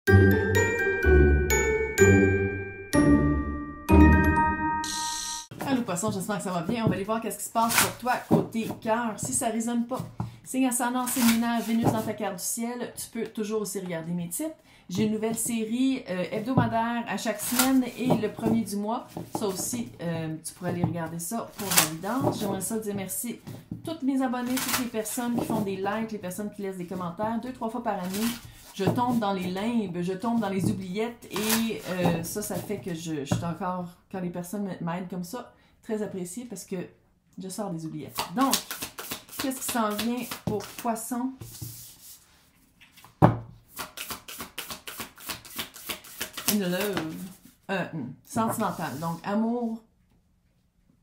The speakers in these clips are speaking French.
Allô poisson, j'espère que ça va bien. On va aller voir qu'est-ce qui se passe pour toi côté cœur. Si ça ne résonne pas, signe ascendant, signe lunaire, Vénus dans ta carte du ciel, tu peux toujours aussi regarder mes titres. J'ai une nouvelle série hebdomadaire à chaque semaine et le premier du mois. Ça aussi, tu pourrais aller regarder ça pour l'évidence. J'aimerais ça dire merci à toutes mes abonnés, toutes les personnes qui font des likes, les personnes qui laissent des commentaires 2-3 fois par année. Je tombe dans les limbes, je tombe dans les oubliettes et ça fait que je suis encore, quand les personnes m'aident comme ça, très apprécié parce que je sors des oubliettes. Donc, qu'est-ce qui s'en vient pour Poisson? Une love. Sentimental. Donc, amour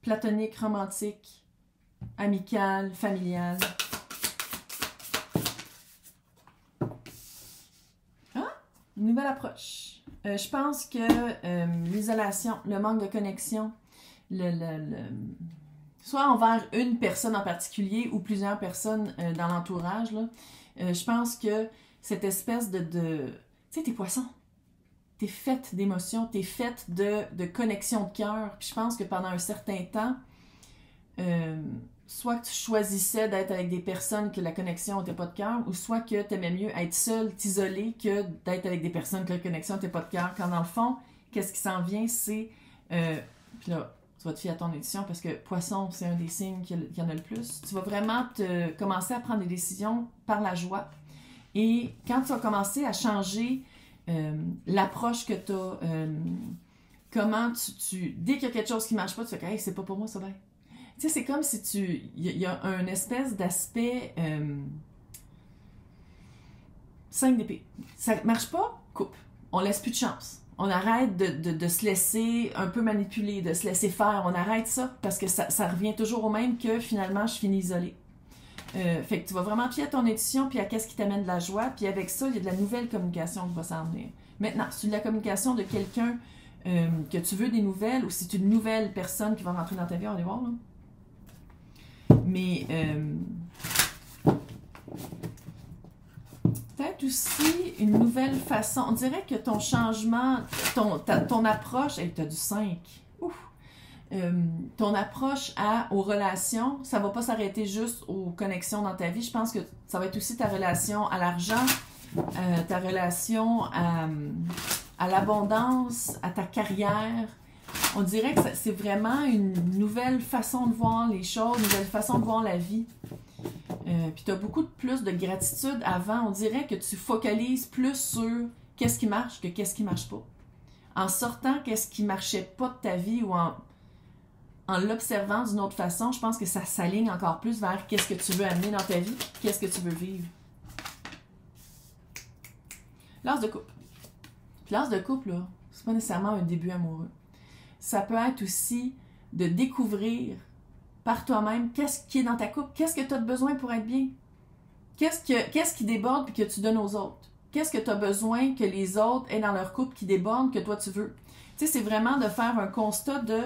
platonique, romantique, amical, familial. Une nouvelle approche. Je pense que l'isolation, le manque de connexion, soit envers une personne en particulier ou plusieurs personnes dans l'entourage, je pense que cette espèce de tu sais, t'es poisson. T'es faite d'émotions, t'es faite de connexion de cœur. Puis je pense que pendant un certain temps, soit que tu choisissais d'être avec des personnes que la connexion n'était pas de cœur, ou soit que tu aimais mieux être seul, t'isoler, que d'être avec des personnes que la connexion n'était pas de cœur. Quand dans le fond, qu'est-ce qui s'en vient, c'est... puis là, tu vas te fier à ton intuition parce que Poisson, c'est un des signes qui y en a le plus. Tu vas vraiment commencer à prendre des décisions par la joie. Et quand tu vas commencer à changer l'approche que tu as, comment dès qu'il y a quelque chose qui ne marche pas, tu fais « Hey, c'est pas pour moi, ça va. » Tu sais, c'est comme si il y a un espèce d'aspect 5 d'épée. Ça ne marche pas, coupe. On laisse plus de chance. On arrête de se laisser un peu manipuler, de se laisser faire. On arrête ça parce que ça revient toujours au même que finalement, je finis isolée. Fait que tu vas vraiment pied à ton intuition puis à qu'est-ce qui t'amène de la joie. Puis avec ça, il y a de la nouvelle communication qui va s'en venir. Maintenant, c'est de la communication de quelqu'un que tu veux des nouvelles ou c'est une nouvelle personne qui va rentrer dans ta vie, on va aller voir, là. Mais peut-être aussi une nouvelle façon. On dirait que ton changement, ton approche, hey, tu as du 5. Ouf! Ton approche aux relations, ça ne va pas s'arrêter juste aux connexions dans ta vie. Je pense que ça va être aussi ta relation à l'argent, ta relation à l'abondance, à ta carrière. On dirait que c'est vraiment une nouvelle façon de voir les choses, une nouvelle façon de voir la vie. Puis tu as beaucoup plus de gratitude avant. On dirait que tu focalises plus sur qu'est-ce qui marche que qu'est-ce qui marche pas. En sortant qu'est-ce qui marchait pas de ta vie ou en l'observant d'une autre façon, je pense que ça s'aligne encore plus vers qu'est-ce que tu veux amener dans ta vie, qu'est-ce que tu veux vivre. L'as de couple. Puis l'as de couple, là, c'est pas nécessairement un début amoureux. Ça peut être aussi de découvrir par toi-même qu'est-ce qui est dans ta couple, qu'est-ce que tu as besoin pour être bien, qu'est-ce qui déborde puis que tu donnes aux autres, qu'est-ce que tu as besoin que les autres aient dans leur couple qui déborde que toi tu veux. Tu sais, c'est vraiment de faire un constat de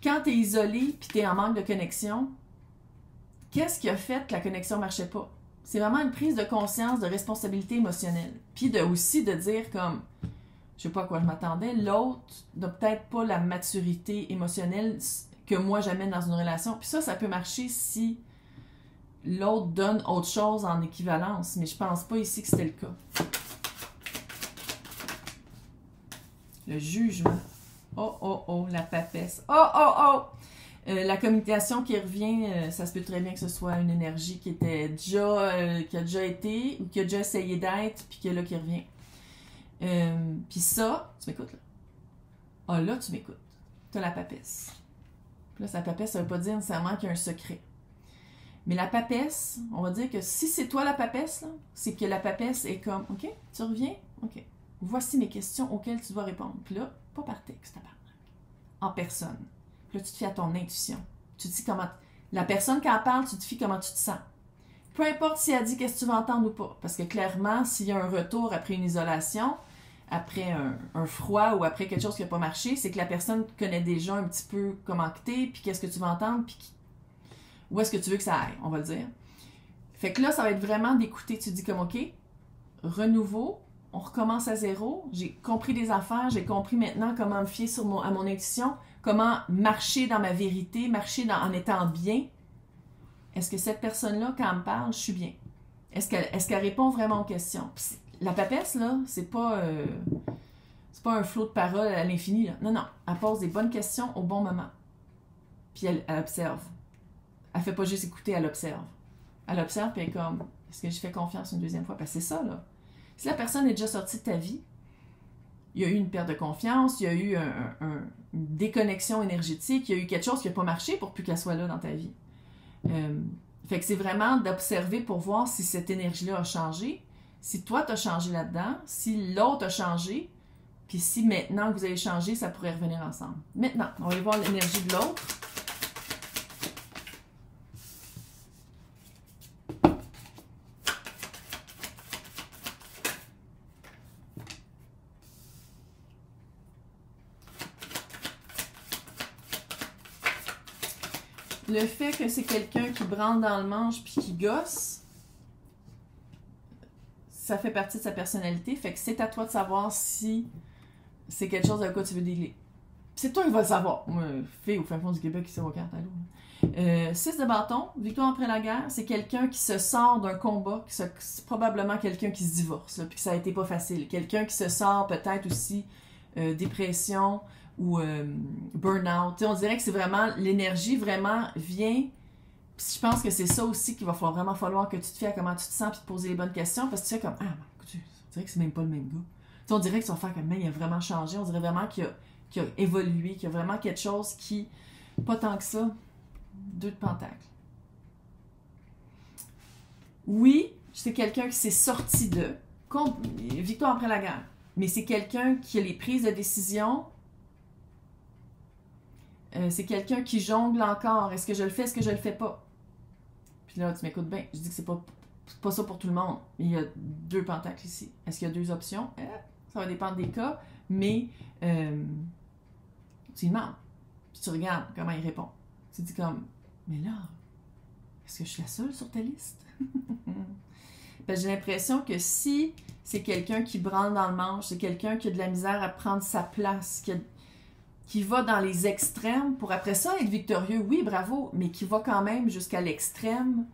quand tu es isolé puis tu es en manque de connexion, qu'est-ce qui a fait que la connexion ne marchait pas? C'est vraiment une prise de conscience de responsabilité émotionnelle. Puis aussi de dire comme, je sais pas à quoi je m'attendais, l'autre n'a peut-être pas la maturité émotionnelle que moi j'amène dans une relation. Puis ça peut marcher si l'autre donne autre chose en équivalence, mais je pense pas ici que c'était le cas. Le jugement. Oh, la papesse. La communication qui revient, ça se peut très bien que ce soit une énergie qui était déjà, qui a déjà été ou qui a déjà essayé d'être, puis que là, qui revient. Puis ça, tu m'écoutes là? Ah là, tu m'écoutes. Tu as la papesse. Puis là, la papesse, ça veut pas dire nécessairement qu'il y a un secret. Mais la papesse, on va dire que si c'est toi la papesse, là, c'est que la papesse est comme, OK, tu reviens? OK. Voici mes questions auxquelles tu dois répondre. Puis là, pas par texte, en personne. Puis là, tu te fies à ton intuition. Tu te dis comment... La personne, quand elle parle, tu te fies comment tu te sens. Peu importe si elle dit qu'est-ce que tu veux entendre ou pas. Parce que clairement, s'il y a un retour après une isolation, après un froid ou après quelque chose qui n'a pas marché, c'est que la personne connaît déjà un petit peu comment que t'es, puis qu'est-ce que tu veux entendre, puis où est-ce que tu veux que ça aille, on va le dire. Fait que là, ça va être vraiment d'écouter. Tu te dis comme, OK, renouveau, on recommence à zéro. J'ai compris des affaires, j'ai compris maintenant comment me fier à mon intuition, comment marcher dans ma vérité, en étant bien. Est-ce que cette personne-là, quand elle me parle, je suis bien? Est-ce qu'elle répond vraiment aux questions? Puis, la papesse, là, c'est pas un flot de paroles à l'infini. Non, non. Elle pose des bonnes questions au bon moment. Puis elle observe. Elle fait pas juste écouter, elle observe. Elle observe, puis elle est comme, est-ce que je fais confiance une deuxième fois? Parce que c'est ça, là. Si la personne est déjà sortie de ta vie, il y a eu une perte de confiance, il y a eu une déconnexion énergétique, il y a eu quelque chose qui n'a pas marché pour plus qu'elle soit là dans ta vie. Fait que c'est vraiment d'observer pour voir si cette énergie-là a changé, si toi tu as changé là-dedans, si l'autre a changé, puis si maintenant que vous avez changé, ça pourrait revenir ensemble. Maintenant, on va aller voir l'énergie de l'autre. Le fait que c'est quelqu'un qui branle dans le manche puis qui gosse, ça fait partie de sa personnalité. Fait que c'est à toi de savoir si c'est quelque chose de quoi tu veux dealer. C'est toi qui vas le savoir. Moi, fille au fin fond du Québec qui sait aux cartes à l'eau. 6 de bâton, victoire après la guerre, c'est quelqu'un qui se sort d'un combat, c'est probablement quelqu'un qui se divorce, là, puis que ça a été pas facile. Quelqu'un qui se sort peut-être aussi dépression, ou burn-out. On dirait que c'est vraiment, l'énergie vraiment vient, puis je pense que c'est ça aussi qu'il va vraiment falloir que tu te fies à comment tu te sens puis te poser les bonnes questions, parce que tu sais comme, écoute, on dirait que c'est même pas le même gars. T'sais, on dirait que tu vas faire comme, il a vraiment changé, on dirait vraiment qu'il a évolué, qu'il y a vraiment quelque chose qui, pas tant que ça, 2 de pentacles. Oui, c'est quelqu'un qui s'est sorti de, victoire après la guerre, mais c'est quelqu'un qui a les prises de décision. C'est quelqu'un qui jongle encore. Est-ce que je le fais, est-ce que je le fais pas? Puis là, tu m'écoutes bien. Je dis que c'est pas ça pour tout le monde. Mais il y a 2 pentacles ici. Est-ce qu'il y a 2 options? Ça va dépendre des cas. Mais tu lui demandes. Puis tu regardes comment il répond. Tu dis comme, mais là, est-ce que je suis la seule sur ta liste? Ben, j'ai l'impression que si c'est quelqu'un qui branle dans le manche, c'est quelqu'un qui a de la misère à prendre sa place, qui va dans les extrêmes pour après ça être victorieux, oui, bravo, mais qui va quand même jusqu'à l'extrême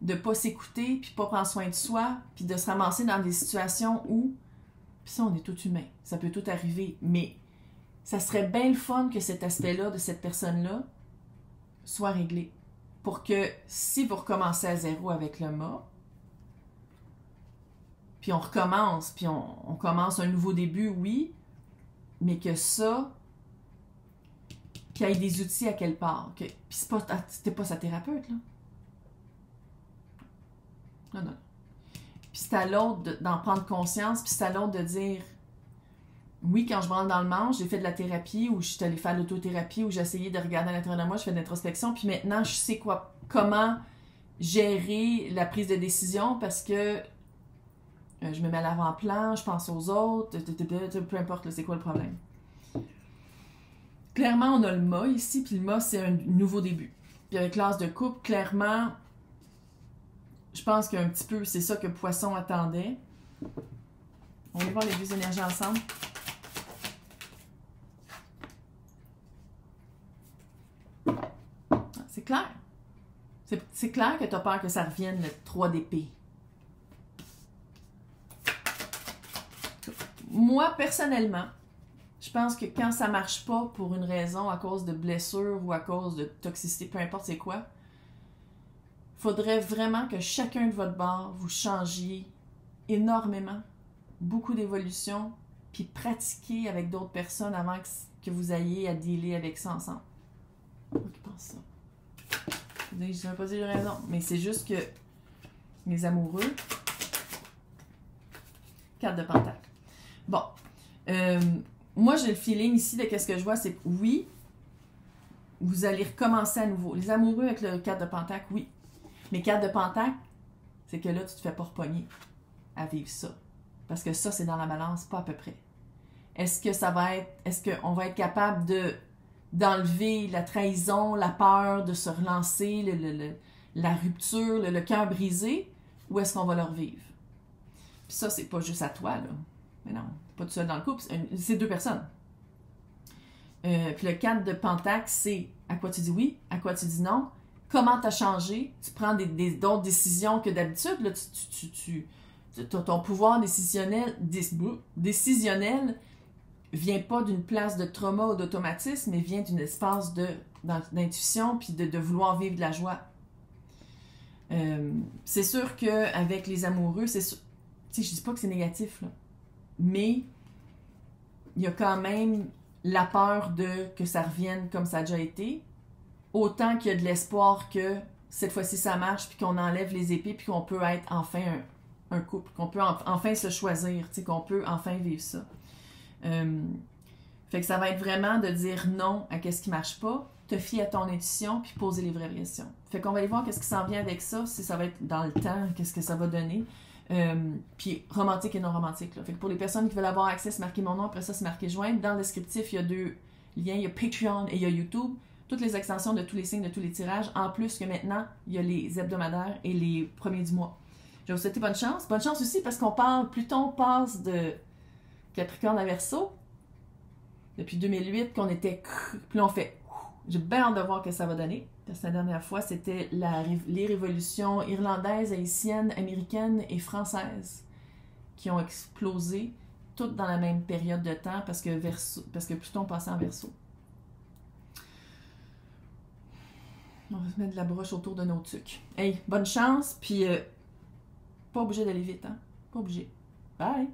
de pas s'écouter, puis pas prendre soin de soi, puis de se ramasser dans des situations où, puis ça, on est tout humain, ça peut tout arriver, mais ça serait bien le fun que cet aspect-là de cette personne-là soit réglé, pour que si vous recommencez à zéro avec le mât, puis on recommence, puis on commence un nouveau début, oui, mais que ça, qu'il y ait des outils à quelque part. Puis c'était pas sa thérapeute, là. Non, non. Puis c'est à l'autre d'en prendre conscience, puis c'est à l'autre de dire, oui, quand je branle dans le manche, j'ai fait de la thérapie, ou je suis allée faire de l'autothérapie, ou j'ai essayé de regarder à l'intérieur de moi, je fais de l'introspection, puis maintenant, je sais comment gérer la prise de décision, parce que je me mets à l'avant-plan, je pense aux autres, peu importe, c'est quoi le problème. Clairement, on a le mât ici, puis le mât, c'est un nouveau début. Puis avec l'as de coupe, clairement, je pense qu'un petit peu, c'est ça que Poisson attendait. On va voir les 2 énergies ensemble. C'est clair. C'est clair que tu as peur que ça revienne, le 3 d'épée. Moi, personnellement, je pense que quand ça marche pas pour une raison, à cause de blessure ou à cause de toxicité, peu importe c'est quoi, faudrait vraiment que chacun de votre bord, vous changiez énormément, beaucoup d'évolution, puis pratiquer avec d'autres personnes avant que vous ayez à dealer avec ça ensemble. Pourquoi qui pense ça? Je ne sais pas si j'ai raison, mais c'est juste que les amoureux, 4 de pentacle. Bon, moi j'ai le feeling ici de qu'est-ce que je vois, c'est que oui, vous allez recommencer à nouveau. Les amoureux avec le 4 de pentacle, oui. Mais 4 de pentacle, c'est que là, tu te fais pas repogner à vivre ça. Parce que ça, c'est dans la balance, pas à peu près. Est-ce qu'on va être capable d'enlever la trahison, la peur de se relancer, la rupture, le cœur brisé, ou est-ce qu'on va le revivre? Puis ça, c'est pas juste à toi, là. Mais non, pas tout seul dans le couple, c'est 2 personnes. Puis le 4 de Pentacle, c'est à quoi tu dis oui, à quoi tu dis non, comment tu as changé, tu prends d'autres décisions que d'habitude, là, ton pouvoir décisionnel vient pas d'une place de trauma ou d'automatisme, mais vient d'un espace d'intuition puis de vouloir vivre de la joie. C'est sûr qu'avec les amoureux, c'est sûr, tu sais, je dis pas que c'est négatif, là, mais il y a quand même la peur que ça revienne comme ça a déjà été, autant qu'il y a de l'espoir que cette fois-ci ça marche, puis qu'on enlève les épées, puis qu'on peut être enfin un couple, qu'on peut enfin se choisir, tu sais, qu'on peut enfin vivre ça. Fait que ça va être vraiment de dire non à qu'est-ce qui marche pas, te fier à ton intuition, puis poser les vraies questions. Fait qu'on va aller voir qu'est-ce qui s'en vient avec ça, si ça va être dans le temps, qu'est-ce que ça va donner. Puis romantique et non romantique. Là. Fait que pour les personnes qui veulent avoir accès, c'est marqué mon nom, après ça c'est marqué joindre. Dans le descriptif, il y a 2 liens, il y a Patreon et il y a YouTube. Toutes les extensions de tous les signes, de tous les tirages, en plus que maintenant, il y a les hebdomadaires et les premiers du mois. Je vais vous souhaiter bonne chance. Bonne chance aussi parce qu'on parle, Pluton passe de Capricorne à Verseau depuis 2008 qu'on était... Puis là on fait... J'ai bien hâte de voir ce que ça va donner. Parce que la dernière fois, c'était les révolutions irlandaises, haïtiennes, américaines et françaises qui ont explosé, toutes dans la même période de temps parce que Pluton passait en Verseau. On va se mettre de la broche autour de nos tucs. Hey, bonne chance, puis pas obligé d'aller vite, hein? Pas obligé. Bye!